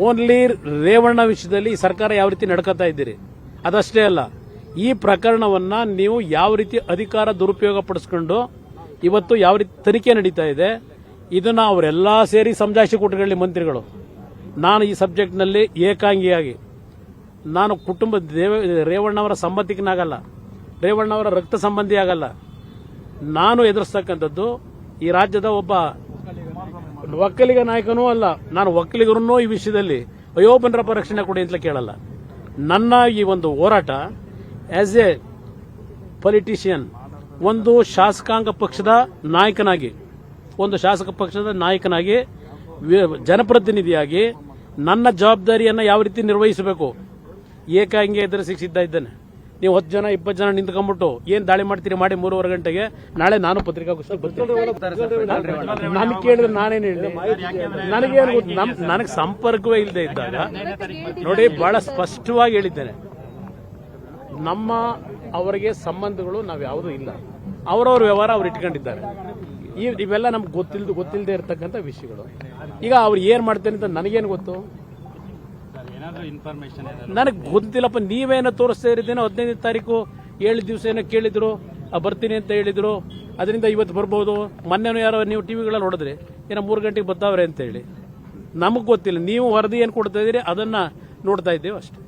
Only Revanna ವಿಷಯದಲ್ಲಿ ಸರ್ಕಾರ ಯಾವ ರೀತಿ ನಡ್ಕೊತಾ ಇದ್ದೀರಿ ಅದಷ್ಟೇ ಅಲ್ಲ, ಈ ಪ್ರಕರಣವನ್ನ ನೀವು ಯಾವ ರೀತಿ ಅಧಿಕಾರ ದುರುಪಯೋಗ ಪಡಿಸ್ಕೊಂಡು ಇವತ್ತು ಯಾವ ರೀತಿ ತನಿಖೆ ನಡೀತಾ ಇದೆ ಇದನ್ನ ಅವರೆಲ್ಲ ಸೇರಿ ಸಮಜಾಯಿಷಿ ಕೊಟ್ಟುಕೊಳ್ಳಿ ಮಂತ್ರಿಗಳು. ನಾನು ಈ ಸಬ್ಜೆಕ್ಟ್ನಲ್ಲಿ ಏಕಾಂಗಿಯಾಗಿ ನಾನು ಕುಟುಂಬ ರೇವಣ್ಣವರ ಸಂಬಂಧಿಕನಾಗಲ್ಲ, ರೇವಣ್ಣವರ ರಕ್ತ ಸಂಬಂಧಿ ಆಗಲ್ಲ. ನಾನು ಎದುರಿಸ್ತಕ್ಕಂಥದ್ದು ಈ ರಾಜ್ಯದ ಒಬ್ಬ ಒಕ್ಕಲಿಗ ನಾಯಕನೂ ಅಲ್ಲ. ನಾನು ಒಕ್ಕಲಿಗರನ್ನೂ ಈ ವಿಷಯದಲ್ಲಿ ಅಯೋಬನರಪ್ಪ ರಕ್ಷಣೆ ಕೊಡಿ ಅಂತ ಕೇಳಲ್ಲ. ನನ್ನ ಈ ಒಂದು ಹೋರಾಟ ಆಸ್ ಎ ಪೊಲಿಟಿಷಿಯನ್, ಒಂದು ಶಾಸಕಾಂಗ ಪಕ್ಷದ ನಾಯಕನಾಗಿ ಜನಪ್ರತಿನಿಧಿಯಾಗಿ ನನ್ನ ಜವಾಬ್ದಾರಿಯನ್ನು ಯಾವ ರೀತಿ ನಿರ್ವಹಿಸಬೇಕು ಏಕಾಂಗಿ ಎದುರಿಸಿ ಸಿದ್ಧ ಇದ್ದೇನೆ. ನೀವು 10 ಜನ 20 ಜನ ನಿಂತ್ಕೊಂಡ್ಬಿಟ್ಟು ಏನ್ ದಾಳಿ ಮಾಡ್ತೀರಿ ಮಾಡಿ 3:30 ಗಂಟೆಗೆ ನಾಳೆ ನಾನು ಪತ್ರಿಕಾಗೋಷ್ಠಿ ಬರ್ತೀನಿ. ನಾನು ಕೇಳಿದ್ರೆ ನಾನೇನು ಹೇಳಿ, ನನಗೇನು ನನಗೆ ಸಂಪರ್ಕವೇ ಇಲ್ಲದೆ ಇದ್ದಾಗ ನೋಡಿ ಬಹಳ ಸ್ಪಷ್ಟವಾಗಿ ಹೇಳಿದ್ದೇನೆ, ನಮ್ಮ ಅವರಿಗೆ ಸಂಬಂಧಗಳು ನಾವು ಯಾವುದೂ ಇಲ್ಲ, ಅವರವ್ರ ವ್ಯವಹಾರ ಅವ್ರು ಇಟ್ಕೊಂಡಿದ್ದಾರೆ. ಇವೆಲ್ಲ ನಮ್ಗೆ ಗೊತ್ತಿಲ್ಲದೆ ಇರತಕ್ಕಂಥ ವಿಷಯಗಳು. ಈಗ ಅವ್ರು ಏನ್ ಮಾಡ್ತೇನೆ ಅಂತ ನನಗೇನು ಗೊತ್ತು? ನನಗೆ ಗೊತ್ತಿಲ್ಲಪ್ಪ. ನೀವೇನೋ ತೋರಿಸ್ತಾ ಇರಿದ್ದೇನೋ 15ನೇ ತಾರೀಕು 7 ದಿವಸ ಏನೋ ಕೇಳಿದ್ರು, ಬರ್ತೀನಿ ಅಂತ ಹೇಳಿದ್ರು, ಅದರಿಂದ ಇವತ್ತು ಬರ್ಬೋದು. ಮೊನ್ನೆನೂ ಯಾರೋ ನೀವು ಟಿವಿಗಳಲ್ಲಿ ನೋಡಿದ್ರಿ ಏನೋ 3 ಗಂಟೆಗೆ ಬರ್ತಾವ್ರೆ ಅಂತ ಹೇಳಿ. ನಮಗ್ ಗೊತ್ತಿಲ್ಲ, ನೀವು ವರದಿ ಏನು ಕೊಡ್ತಾ ಇದೀರಿ ಅದನ್ನ ನೋಡ್ತಾ ಇದ್ದೇವೆ ಅಷ್ಟೇ.